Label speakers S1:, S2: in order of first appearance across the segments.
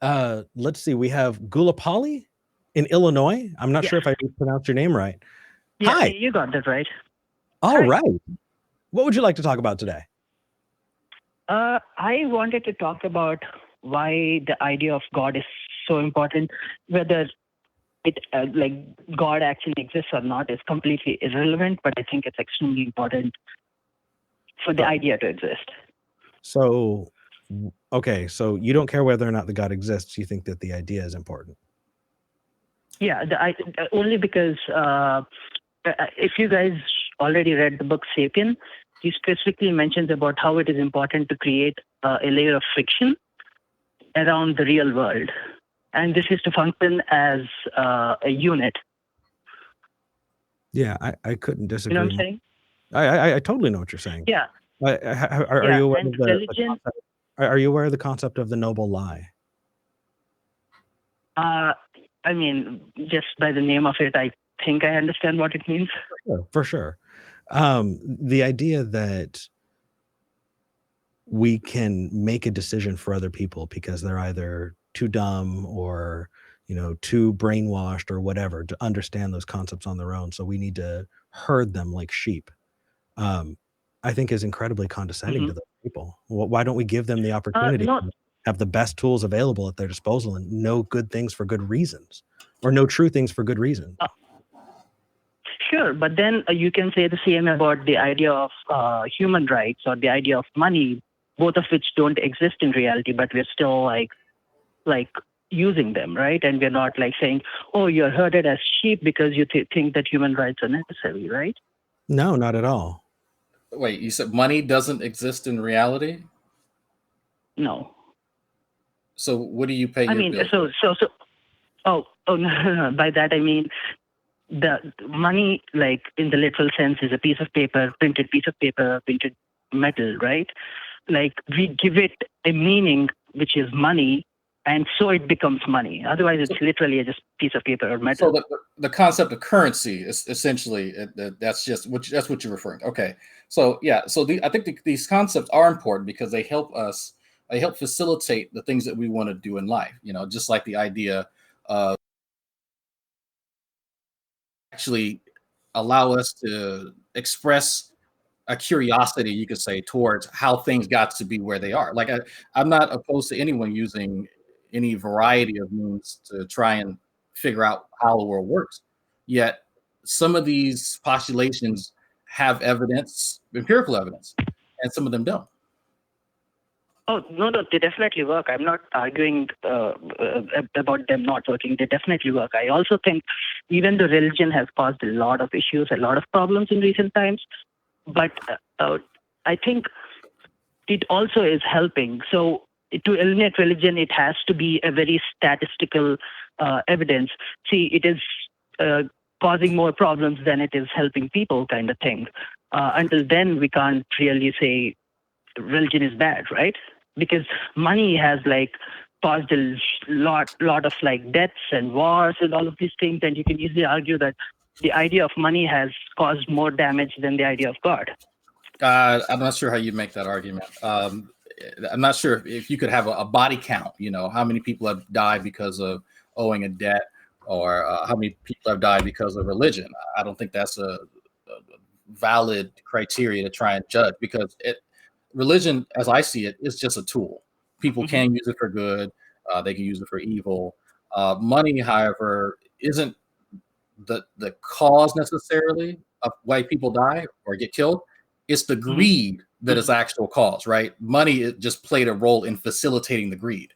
S1: Let's see. We have Gullapalli in Illinois. I'm not sure if I pronounced your name right.
S2: Yeah,
S1: Hi.
S2: you got that right.
S1: All right. What would you like to talk about today?
S2: I wanted to talk about why the idea of God is so important. Whether it like God actually exists or not is completely irrelevant, but I think it's extremely important for the idea to exist.
S1: So, okay, so you don't care whether or not the God exists. You think that the idea is important.
S2: Yeah, only because if you guys already read the book Sapien, he specifically mentions about how it is important to create a layer of friction around the real world. And this is to function as a unit.
S1: Yeah, I couldn't disagree.
S2: You know what I'm saying?
S1: I totally know what you're saying.
S2: Yeah.
S1: Are you aware of the concept? Are you aware of the concept of the noble lie?
S2: I mean, just by the name of it, I think I understand what it means.
S1: For sure. The idea that we can make a decision for other people because they're either too dumb or, you know, too brainwashed or whatever to understand those concepts on their own. So we need to herd them like sheep. I think is incredibly condescending to those people. Why don't we give them the opportunity to have the best tools available at their disposal and know good things for good reasons, or know true things for good reason?
S2: Sure, but then you can say the same about the idea of human rights or the idea of money, both of which don't exist in reality, but we're still like using them, right? And we're not like saying, oh, you're herded as sheep because you think that human rights are necessary, right?
S1: No, not at all.
S3: Wait, you said money doesn't exist in reality?
S2: No.
S3: So what do you pay your bills?
S2: Oh no. By that I mean the money, like in the literal sense, is a piece of paper, printed metal, right? Like we give it a meaning, which is money, and so it becomes money. Otherwise, it's literally just a piece of paper or metal.
S3: So the concept of currency is essentially that's what you're referring to. Okay, so yeah, so I think these concepts are important because they help us. They help facilitate the things that we want to do in life. You know, just like the idea of actually allow us to express a curiosity, you could say, towards how things got to be where they are. Like I'm not opposed to anyone using any variety of means to try and figure out how the world works. Yet some of these postulations have evidence, empirical evidence, and some of them don't.
S2: Oh, no, they definitely work. I'm not arguing about them not working. They definitely work. I also think even though religion has caused a lot of issues, a lot of problems in recent times, but I think it also is helping. So to eliminate religion, it has to be a very statistical evidence. See, it is causing more problems than it is helping people kind of thing. Until then, we can't really say religion is bad, right? Because money has like caused a lot of like deaths and wars and all of these things, and you can easily argue that the idea of money has caused more damage than the idea of God.
S3: I'm not sure how you make that argument. I'm not sure if you could have a body count, you know, how many people have died because of owing a debt, or how many people have died because of religion. I don't think that's a valid criteria to try and judge, because religion, as I see it, is just a tool. People can use it for good. They can use it for evil. Money, however, isn't the cause necessarily of why people die or get killed. It's the greed that is actual cause, right? Money, it just played a role in facilitating the greed.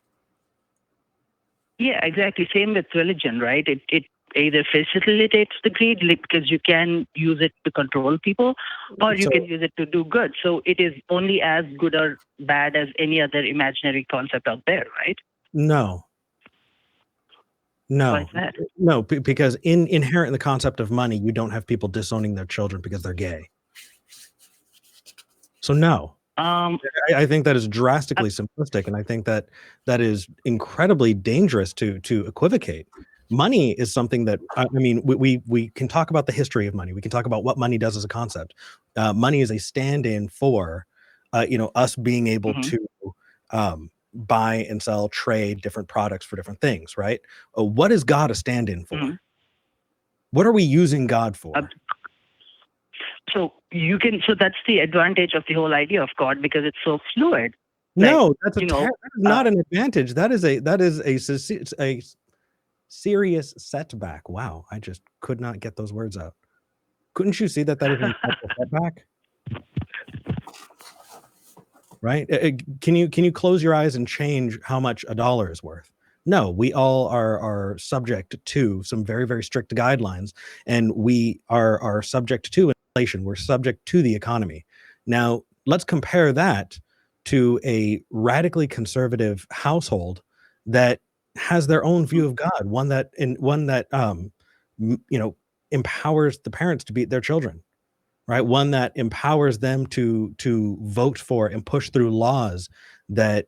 S2: Yeah, exactly. Same with religion, right? It either facilitates the greed because you can use it to control people, or you can use it to do good. So it is only as good or bad as any other imaginary concept out there, right?
S1: No.
S2: Why is that?
S1: No, because inherent in the concept of money, you don't have people disowning their children because they're gay. So no. I think that is drastically simplistic, and I think that is incredibly dangerous to equivocate. Money is something that, I mean, we can talk about the history of money. We can talk about what money does as a concept. Money is a stand-in for, us being able to buy and sell, trade different products for different things, right? What is God a stand-in for?
S2: Mhm.
S1: What are we using God for?
S2: So that's the advantage of the whole idea of God, because it's so fluid.
S1: No, that's
S2: you know,
S1: that is not an advantage. That is a serious setback. Wow, I just could not get those words out. Couldn't you see that is an incredible setback? Right? Can you close your eyes and change how much a dollar is worth? No, we all are subject to some very, very strict guidelines, and we are subject to inflation. We're subject to the economy. Now, let's compare that to a radically conservative household that has their own view of God, one that empowers the parents to beat their children, right? One that empowers them to vote for and push through laws that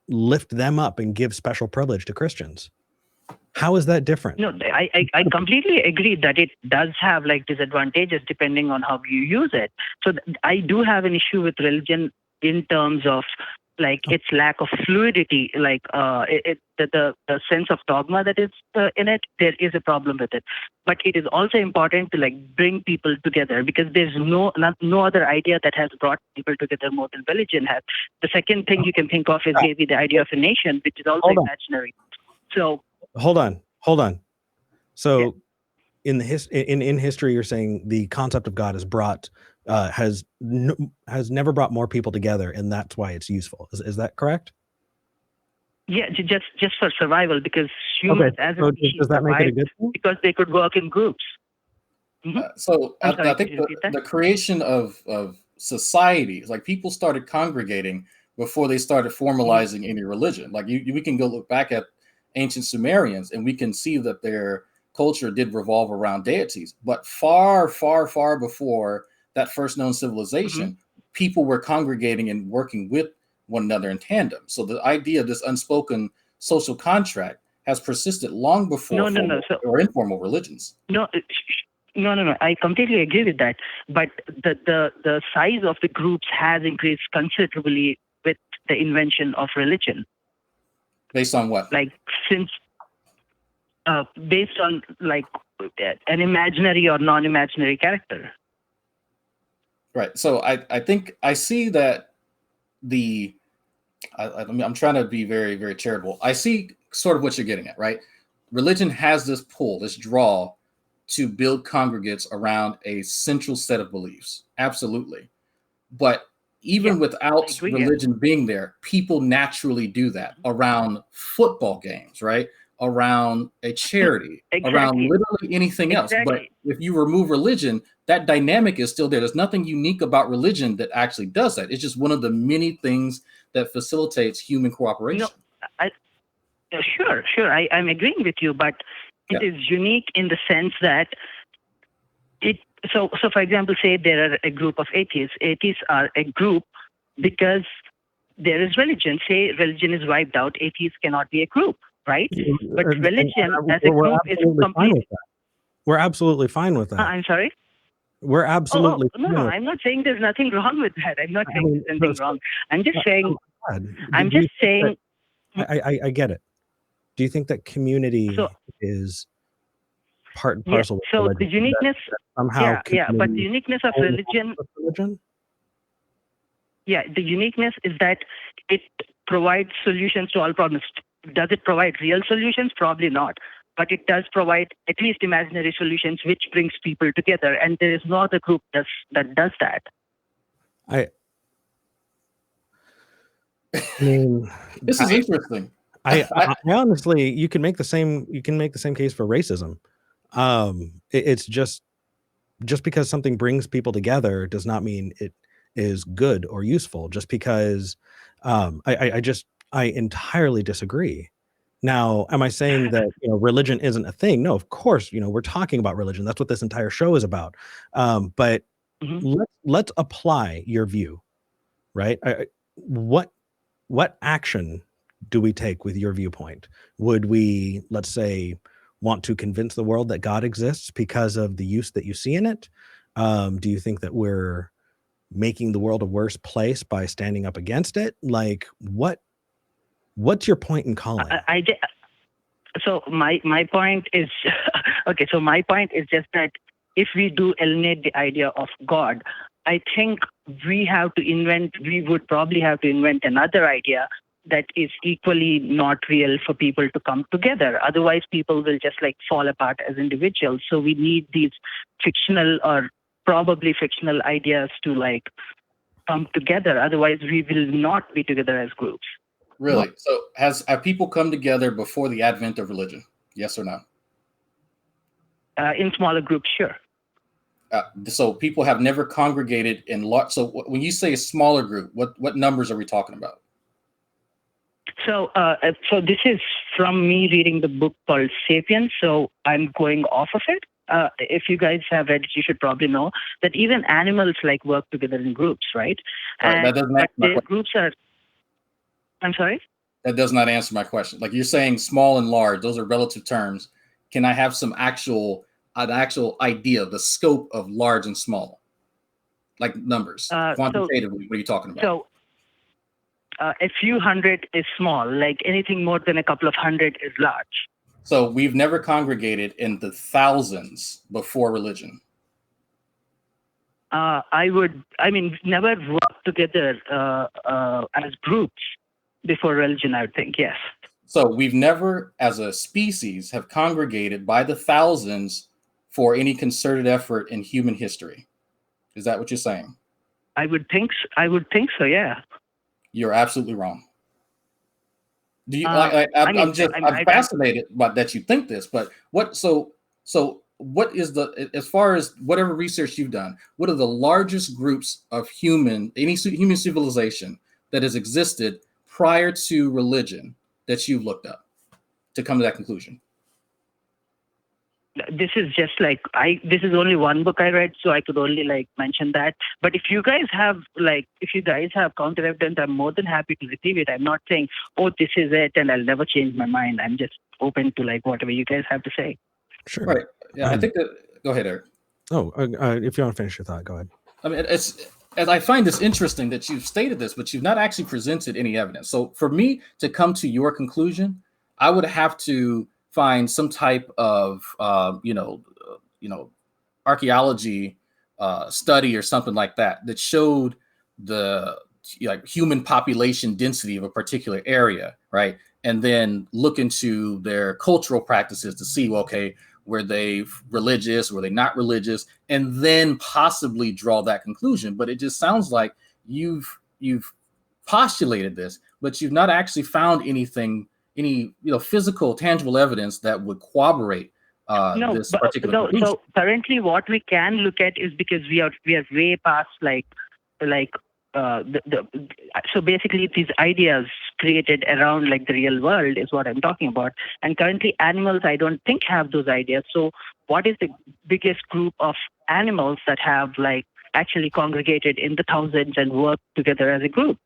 S1: lift them up and give special privilege to Christians. How is that different?
S2: No, I completely agree that it does have like disadvantages depending on how you use it. So I do have an issue with religion in terms of like its lack of fluidity, like the sense of dogma that is in it. There is a problem with it, but it is also important to like bring people together, because there's no other idea that has brought people together more than religion has. The second thing you can think of is maybe the idea of a nation, which is also imaginary. So
S1: hold on. So in history, you're saying the concept of God has never brought more people together, and that's why it's useful. Is that correct?
S2: Yeah, just for survival, because humans as a species
S1: does that make it a good thing?
S2: because they could work in groups. Mm-hmm.
S3: I think the creation of societies, like people started congregating before they started formalizing any religion. Like we can go look back at ancient Sumerians, and we can see that their culture did revolve around deities. But far, far, far before that first known civilization, people were congregating and working with one another in tandem. So the idea of this unspoken social contract has persisted long before or informal religions.
S2: No, I completely agree with that. But the size of the groups has increased considerably with the invention of religion.
S3: Based on what?
S2: Like based on like an imaginary or non-imaginary character.
S3: Right. So I think I see that I'm trying to be very, very charitable. I see sort of what you're getting at, right? Religion has this pull, this draw to build congregates around a central set of beliefs. Absolutely. But even without religion being there, people naturally do that around football games, right? Around a charity, around literally anything else. But if you remove religion, that dynamic is still there. There's nothing unique about religion that actually does that. It's just one of the many things that facilitates human cooperation.
S2: No, sure. I'm agreeing with you, but it is unique in the sense that So, for example, say there are a group of atheists. Atheists are a group because there is religion. Say religion is wiped out, atheists cannot be a group, right? But religion as a group is complete.
S1: We're absolutely fine with that.
S2: I'm sorry?
S1: We're absolutely
S2: no. I'm not saying there's nothing wrong with that. I'm not saying there's anything wrong. I'm just saying. I'm just saying.
S1: I get it. Do you think that community is part and parcel?
S2: So the uniqueness somehow. But the uniqueness of religion. Yeah, the uniqueness is that it provides solutions to all problems. Does it provide real solutions? Probably not. But it does provide at least imaginary solutions, which brings people together. And there is no other group that does that.
S1: I mean,
S3: this is interesting.
S1: I honestly, you can make the same case for racism. It's just because something brings people together does not mean it is good or useful. Just because I entirely disagree. Now, am I saying that religion isn't a thing? No, of course. We're talking about religion. That's what this entire show is about. But let's apply your view, right? What action do we take with your viewpoint? Would we, let's say, want to convince the world that God exists because of the use that you see in it? Do you think that we're making the world a worse place by standing up against it? Like, what What's your point in calling?
S2: So my point is okay. So my point is just that if we do eliminate the idea of God, I think we would probably have to invent another idea that is equally not real for people to come together. Otherwise, people will just like fall apart as individuals. So we need these fictional or probably fictional ideas to like come together. Otherwise, we will not be together as groups.
S3: Really? So have people come together before the advent of religion? Yes or no?
S2: In smaller groups, sure.
S3: So people have never congregated in large. So when you say a smaller group, what numbers are we talking about?
S2: So this is from me reading the book called *Sapiens*. So I'm going off of it. If you guys have read it, you should probably know that even animals like work together in groups, right?
S3: That doesn't answer my question.
S2: Groups are. I'm sorry?
S3: That does not answer my question. Like you're saying small and large, those are relative terms. Can I have an actual idea of the scope of large and small? Like numbers, quantitatively, what are you talking about?
S2: So a few hundred is small, like anything more than a couple of hundred is large.
S3: So we've never congregated in the thousands before religion.
S2: Never worked together as groups before religion, I would think, yes.
S3: So we've never, as a species, have congregated by the thousands for any concerted effort in human history. Is that what you're saying?
S2: I would think so, yeah.
S3: You're absolutely wrong. Do you? I'm fascinated by that you think this, but what? So what is as far as whatever research you've done? What are the largest groups of human civilization that has existed prior to religion that you've looked up to come to that conclusion?
S2: This is just like this is only one book I read, so I could only like mention that. But if you guys have counter evidence, I'm more than happy to receive it. I'm not saying, oh, this is it, and I'll never change my mind. I'm just open to like whatever you guys have to say.
S1: Sure.
S3: Right. Yeah, I think that. Go ahead, Eric.
S1: Oh, if you want to finish your thought, go ahead.
S3: I mean, I find this interesting that you've stated this, but you've not actually presented any evidence. So for me to come to your conclusion, I would have to find some type of archaeology study or something like that showed the human population density of a particular area, right? And then look into their cultural practices to see, well, okay, were they religious, were they not religious, and then possibly draw that conclusion. But it just sounds like you've postulated this, but you've not actually found any physical, tangible evidence that would corroborate this particular conclusion.
S2: So currently, what we can look at is because we are way past so basically these ideas created around like the real world is what I'm talking about. And currently, animals I don't think have those ideas. So what is the biggest group of animals that have like actually congregated in the thousands and work together as a group?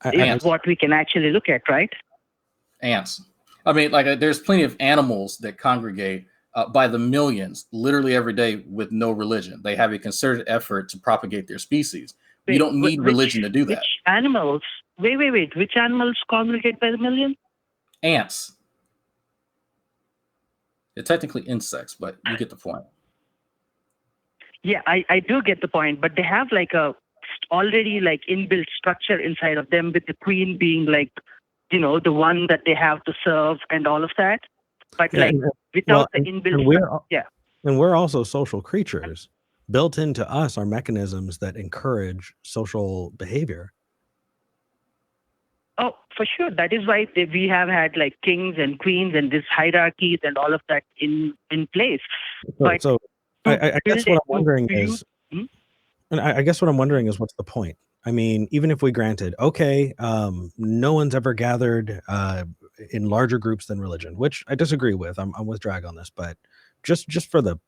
S2: Is what we can actually look at, right?
S3: Ants. I mean, there's plenty of animals that congregate by the millions, literally every day with no religion. They have a concerted effort to propagate their species. You don't need religion to do that.
S2: Which animals? Wait. Which animals congregate by the million?
S3: Ants. They're technically insects, but you get the point.
S2: Yeah, I do get the point, but they have like a already like inbuilt structure inside of them, with the queen being like, the one that they have to serve and all of that. But without the inbuilt,
S1: and we're also social creatures. Built into us are mechanisms that encourage social behavior.
S2: Oh, for sure. That is why we have had like kings and queens and these hierarchies and all of that in place.
S1: I guess what I'm wondering is, what's the point? I mean, even if we granted, okay, no one's ever gathered in larger groups than religion, which I disagree with. I'm with Drag on this, but just for the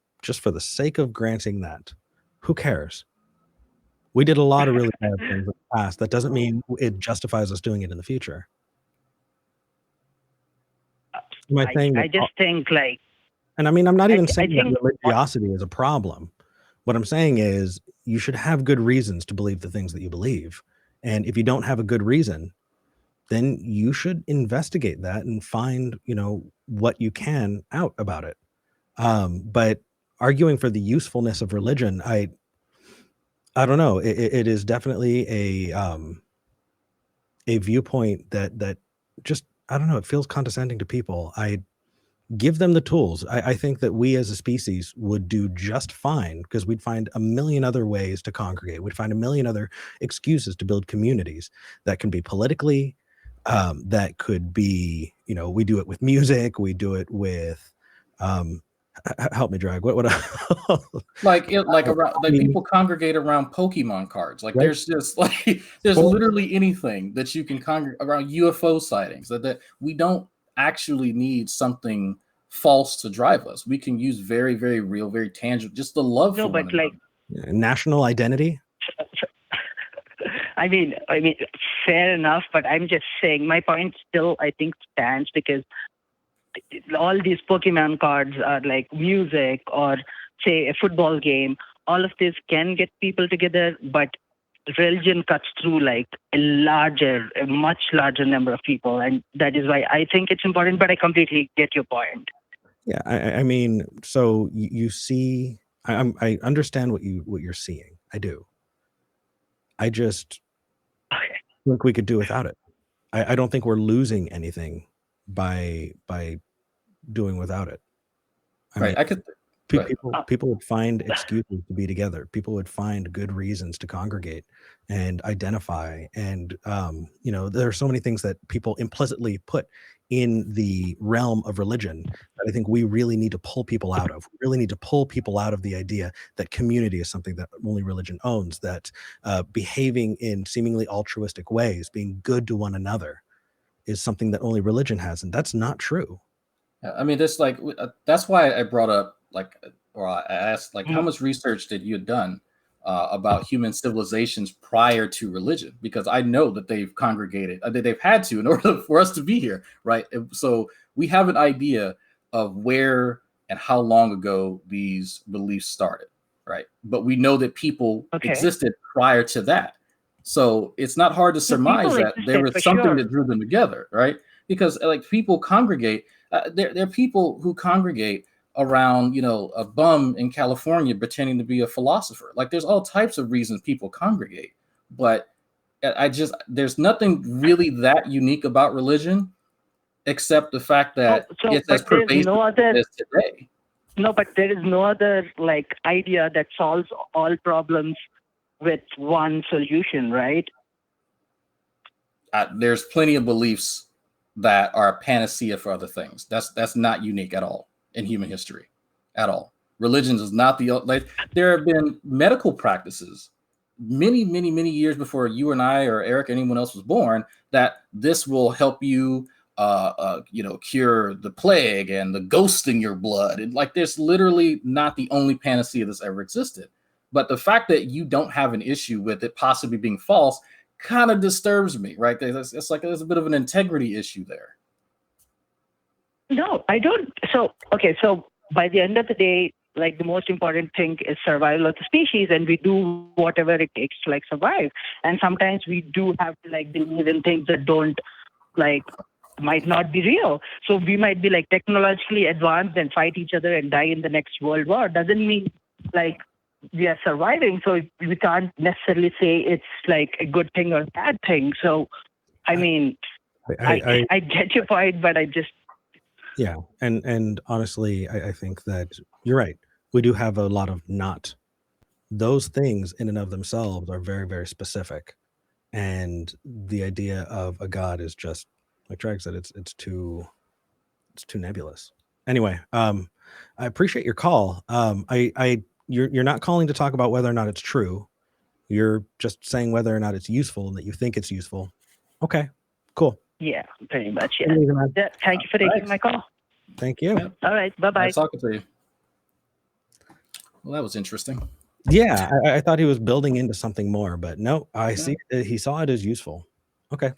S1: sake of granting that, who cares? We did a lot of really bad things in the past. That doesn't mean it justifies us doing it in the future.
S2: I just think like,
S1: and I mean, I'm not even saying that religiosity is a problem. What I'm saying is you should have good reasons to believe the things that you believe. And if you don't have a good reason, then you should investigate that and find, what you can out about it. But arguing for the usefulness of religion, I don't know. It is definitely a viewpoint that just, I don't know, it feels condescending to people. I give them the tools. I think that we as a species would do just fine because we'd find a million other ways to congregate. We'd find a million other excuses to build communities that can be politically, that could be, we do it with music, we do it with, help me, Drag. What would I?
S3: Like people congregate around Pokemon cards. Like
S1: Right.
S3: there's just like there's literally anything that you can congregate around UFO sightings. That we don't actually need something false to drive us. We can use very, very real, very tangible, just the love for one another.
S1: National identity.
S2: I mean, fair enough, but I'm just saying my point still, I think, stands because all these Pokemon cards are like music or say a football game. All of this can get people together, but religion cuts through like a much larger number of people. And that is why I think it's important, but I completely get your point.
S1: Yeah. I mean, so you see, I understand what you're seeing. I do. I just think we could do without it. I don't think we're losing anything by doing without it. People would find excuses to be together. People would find good reasons to congregate and identify. And there are so many things that people implicitly put in the realm of religion that I think we really need to pull people out of. We really need to pull people out of the idea that community is something that only religion owns, that behaving in seemingly altruistic ways, being good to one another, is something that only religion has. And that's not true.
S3: I mean, that's why I brought up, I asked, how much research did you have done about human civilizations prior to religion? Because I know that they've congregated, that they've had to in order for us to be here, right? So we have an idea of where and how long ago these beliefs started, right? But we know that people existed prior to that. So it's not hard to surmise that there was something that drew them together, right? Because people congregate. There are people who congregate around, a bum in California pretending to be a philosopher. Like there's all types of reasons people congregate, but there's nothing really that unique about religion, except the fact that it's as pervasive as today.
S2: No, but there is no other idea that solves all problems with one solution, right?
S3: There's plenty of beliefs that are a panacea for other things. That's not unique at all in human history, at all. Religion is not there have been medical practices many, many, many years before you and I or Eric or anyone else was born that this will help you, cure the plague and the ghost in your blood. And there's literally not the only panacea that's ever existed. But the fact that you don't have an issue with it possibly being false kind of disturbs me, right? It's like there's a bit of an integrity issue there.
S2: No, I don't. So by the end of the day, the most important thing is survival of the species, and we do whatever it takes to survive. And sometimes we do have to believe in things that don't might not be real. So we might be technologically advanced and fight each other and die in the next world war. Doesn't mean we are surviving, so we can't necessarily say it's a good thing or a bad thing. So, I mean, I get your point, but I just...
S1: Yeah, and honestly, I think that you're right. We do have a lot of not. Those things in and of themselves are very, very specific. And the idea of a God is just, like Drag said, it's too nebulous. Anyway, I appreciate your call. You're not calling to talk about whether or not it's true. You're just saying whether or not it's useful and that you think it's useful. Okay, cool.
S2: Yeah, pretty much. Yeah. Thank you for taking my call.
S1: Thank you.
S3: Yeah.
S2: All right. Bye-bye.
S3: Nice talking to you. Well, that was interesting.
S1: Yeah, I thought he was building into something more, but no, I see he saw it as useful. Okay.